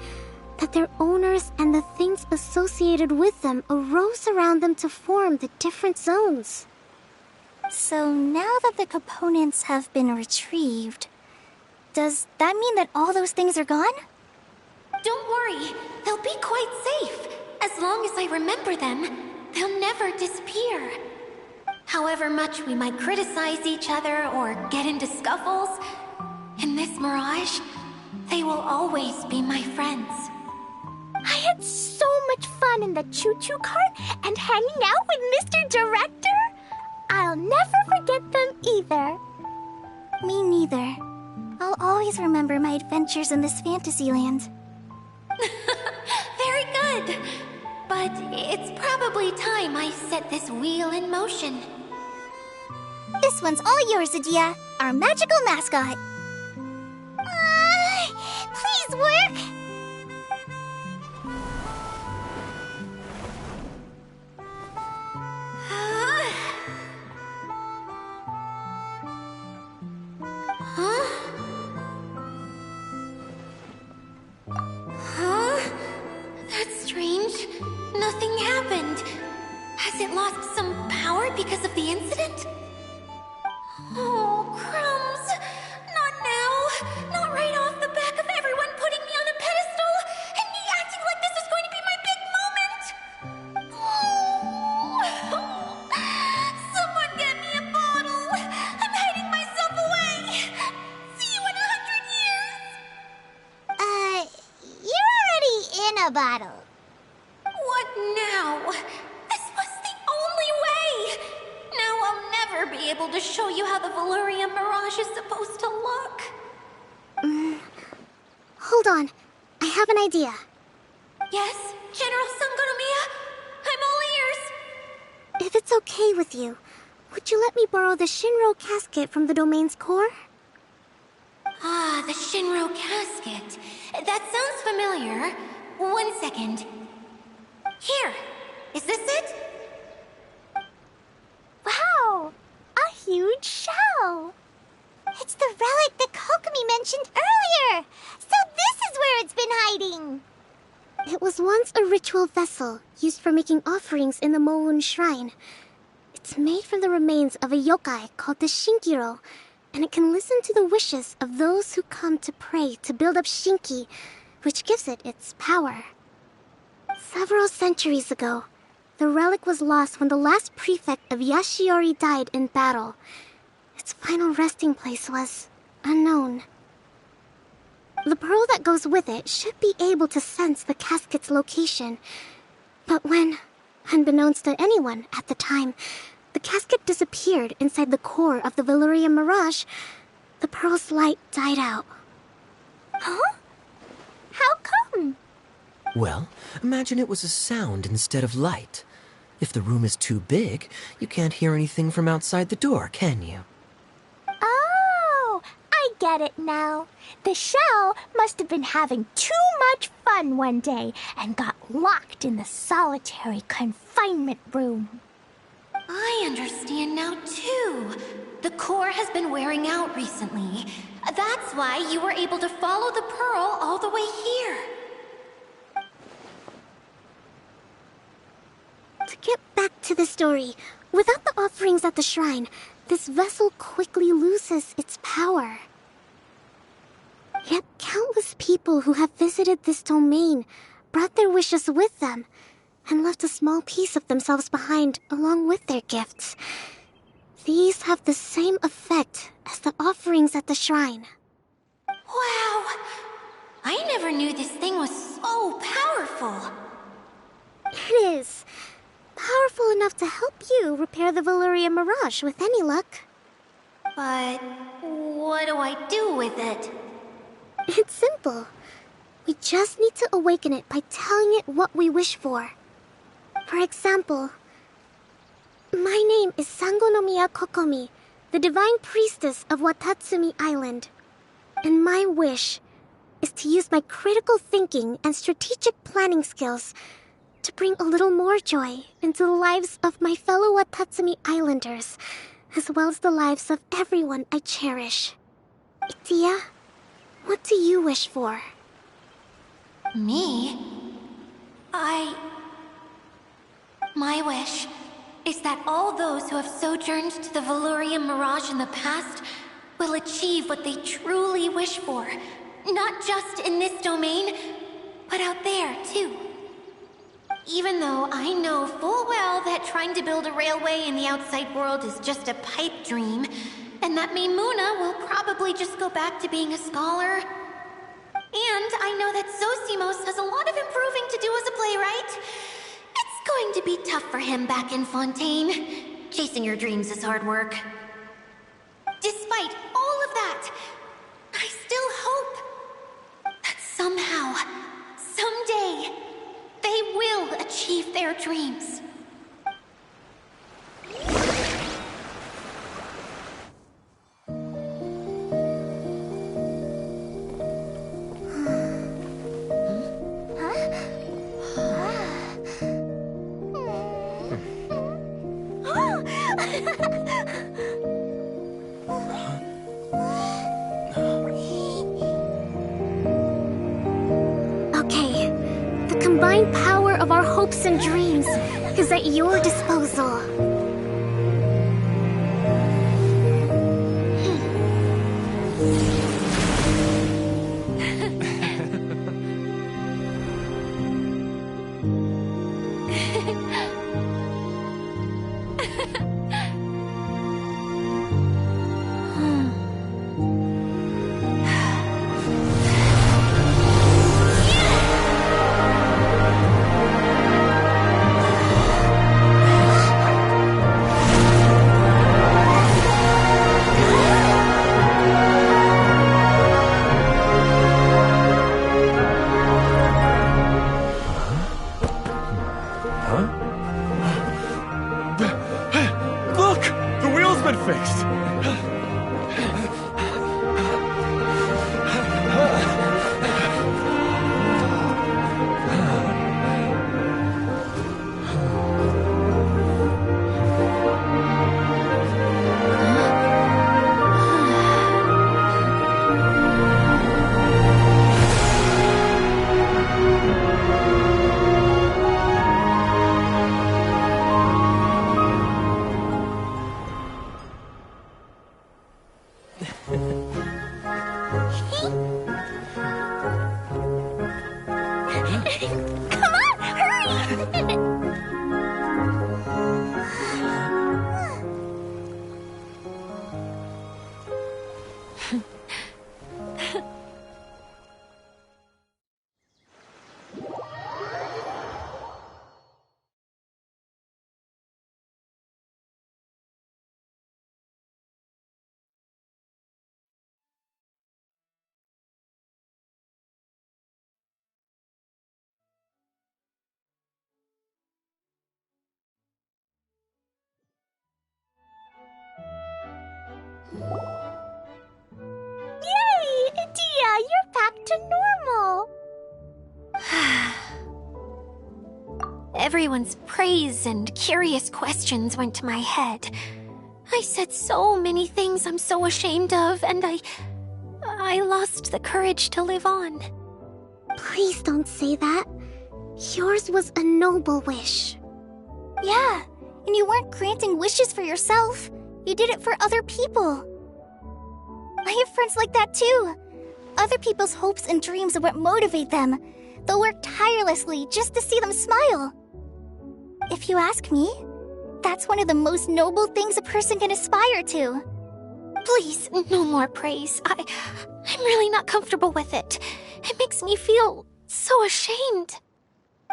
that their owners and the things associated with them arose around them to form the different zones. So now that the components have been retrieved, does that mean that all those things are gone? Don't worry, they'll be quite safe. As long as I remember them, they'll never disappear. However much we might criticize each other or get into scuffles, in this mirage, they will always be my friends. I had so much fun in the choo-choo cart and hanging out with Mr. Director. I'll never forget them either. Me neither. I'll always remember my adventures in this fantasy land. Very good. But it's probably time I set this wheel in motion. This one's all yours, Adia, our magical mascot. Please work! That's strange. Nothing happened. Has it lost some power because of the incident? Oh, crumbs! Not now! Not right off the back of everyone putting me on a pedestal and me acting like this is going to be my big moment! Oh. Someone get me a bottle! I'm hiding myself away! See you in 100 years! You're already in a bottle. What now? This was the only way! Now I'll never be able to show you how the Veluria Mirage is supposed to look. Hold on. I have an idea. Yes, General Sangonomiya? I'm all ears. If it's okay with you, would you let me borrow the Shinro casket from the domain's core? Ah, the Shinro casket. That sounds familiar. 1 second. Here. Is this it? Wow! A huge shell! It's the relic that Kokomi mentioned earlier! So this is where it's been hiding! It was once a ritual vessel used for making offerings in the Moun Shrine. It's made from the remains of a yokai called the Shinkiro, and it can listen to the wishes of those who come to pray to build up Shinki, which gives it its power. Several centuries ago, the relic was lost when the last prefect of Yashiori died in battle. Its final resting place was unknown. The pearl that goes with it should be able to sense the casket's location. But when, unbeknownst to anyone at the time, the casket disappeared inside the core of the Veluria Mirage, the pearl's light died out. Huh? How come? Well, imagine it was a sound instead of light. If the room is too big, you can't hear anything from outside the door, can you? Oh, I get it now. The shell must have been having too much fun one day and got locked in the solitary confinement room. I understand now, too. The core has been wearing out recently. That's why you were able to follow the pearl all the way here. To get back to the story, without the offerings at the shrine, this vessel quickly loses its power. Yet countless people who have visited this domain brought their wishes with them and left a small piece of themselves behind along with their gifts. These have the same effect as the offerings at the shrine. Wow! I never knew this thing was so powerful. It is. Powerful enough to help you repair the Veluria Mirage with any luck. But what do I do with it? It's simple. We just need to awaken it by telling it what we wish for. For example, my name is Sangonomiya Kokomi, the divine priestess of Watatsumi Island. And my wish is to use my critical thinking and strategic planning skills to bring a little more joy into the lives of my fellow Watatsumi Islanders, as well as the lives of everyone I cherish. Itia, what do you wish for? Me? My wish is that all those who have sojourned to the Veluria Mirage in the past will achieve what they truly wish for. Not just in this domain, but out there, too. Even though I know full well that trying to build a railway in the outside world is just a pipe dream, and that Maimuna will probably just go back to being a scholar. And I know that Zosimos has a lot of improving to do as a playwright. It's going to be tough for him back in Fontaine. Chasing your dreams is hard work. Despite all of that, I still hope that somehow, someday, they will achieve their dreams. Okay, the combined power of our hopes and dreams is at your disposal. Look! The wheel's been fixed! Come on, hurry! Yay! Dia, you're back to normal! Everyone's praise and curious questions went to my head. I said so many things I'm so ashamed of, and I lost the courage to live on. Please don't say that. Yours was a noble wish. Yeah, and you weren't granting wishes for yourself. You did it for other people. I have friends like that too. Other people's hopes and dreams are what motivate them. They'll work tirelessly just to see them smile. If you ask me, that's one of the most noble things a person can aspire to. Please, no more praise. I'm really not comfortable with it. It makes me feel so ashamed.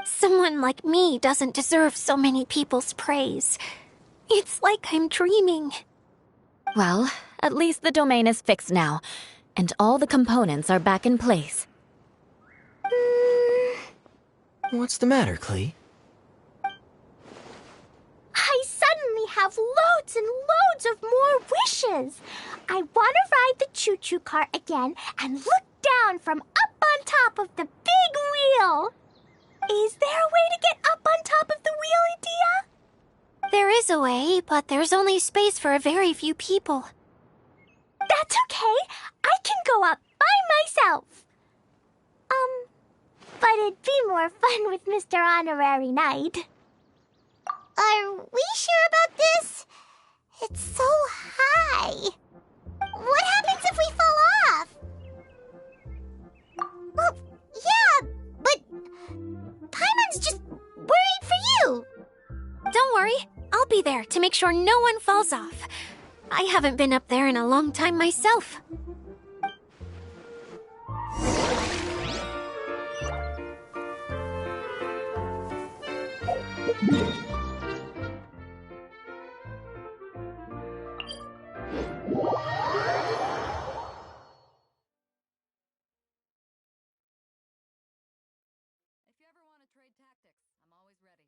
Someone like me doesn't deserve so many people's praise. It's like I'm dreaming. Well, at least the domain is fixed now, and all the components are back in place. What's the matter, Klee? I suddenly have loads and loads of more wishes. I want to ride the choo-choo cart again and look down from up on top of the big wheel. Is there a way to get up on top of the wheel, Dia? There is a way, but there's only space for a very few people. That's okay. I can go up by myself. But it'd be more fun with Mr. Honorary Knight. Are we sure about this? It's so high. What happens if we fall off? Well, yeah, but Paimon's just worried for you. Don't worry, I'll be there to make sure no one falls off. I haven't been up there in a long time myself. If you ever want to trade tactics, I'm always ready.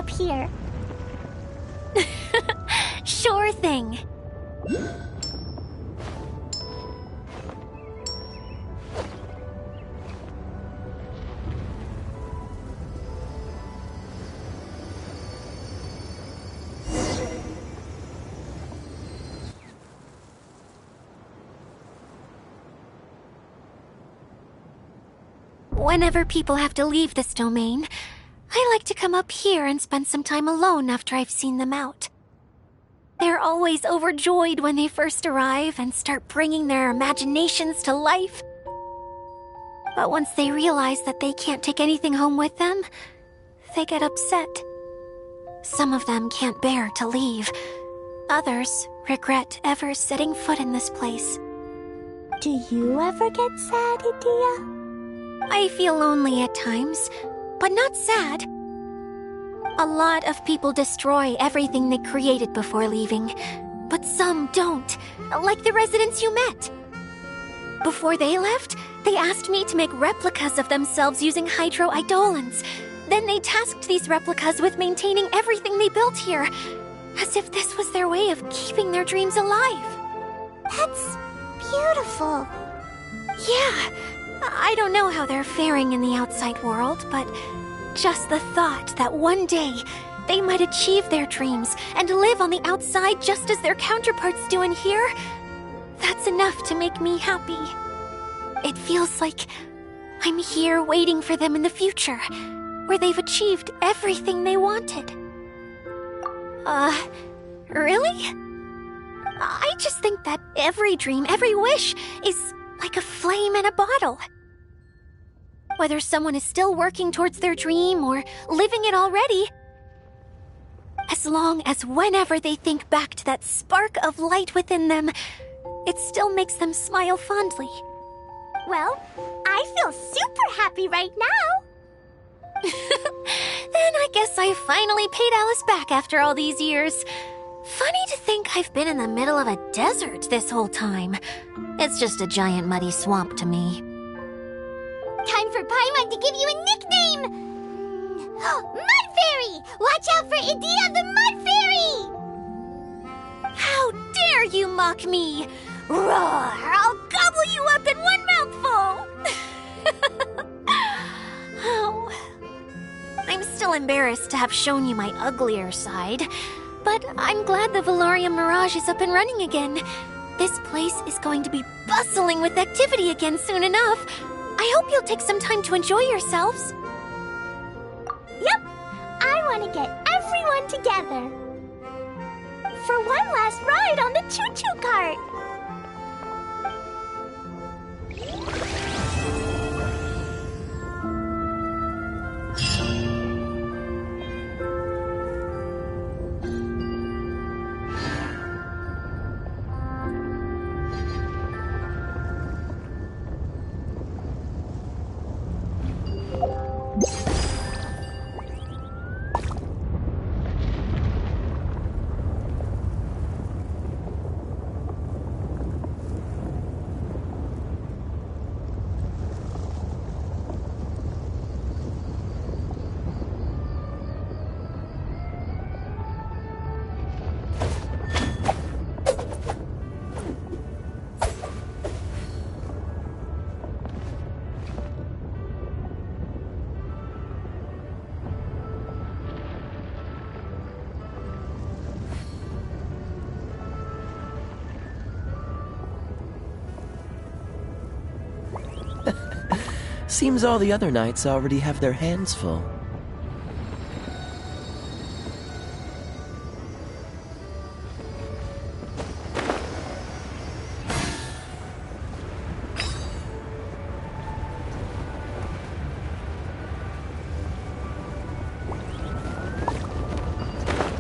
up here. Sure thing. Whenever people have to leave this domain, I like to come up here and spend some time alone after I've seen them out. They're always overjoyed when they first arrive and start bringing their imaginations to life. But once they realize that they can't take anything home with them, they get upset. Some of them can't bear to leave. Others regret ever setting foot in this place. Do you ever get sad, Idia? I feel lonely at times, but not sad. A lot of people destroy everything they created before leaving, but some don't, like the residents you met. Before they left, they asked me to make replicas of themselves using hydro-eidolons. Then they tasked these replicas with maintaining everything they built here, as if this was their way of keeping their dreams alive. That's beautiful. Yeah, I don't know how they're faring in the outside world, but just the thought that one day they might achieve their dreams and live on the outside just as their counterparts do in here, that's enough to make me happy. It feels like I'm here waiting for them in the future, where they've achieved everything they wanted. Really? I just think that every dream, every wish is like a flame in a bottle. Whether someone is still working towards their dream or living it already, as long as whenever they think back to that spark of light within them, it still makes them smile fondly. Well, I feel super happy right now. Then I guess I finally paid Alice back after all these years. Funny to think I've been in the middle of a desert this whole time. It's just a giant muddy swamp to me. Time for Paimon to give you a nickname! Mud Fairy! Watch out for Idia the Mud Fairy! How dare you mock me! Roar! I'll gobble you up in one mouthful! Oh. I'm still embarrassed to have shown you my uglier side, but I'm glad the Valorium Mirage is up and running again. This place is going to be bustling with activity again soon enough. I hope you'll take some time to enjoy yourselves. Yep, I want to get everyone together for one last ride on the choo-choo cart. Seems all the other knights already have their hands full.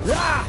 Ah!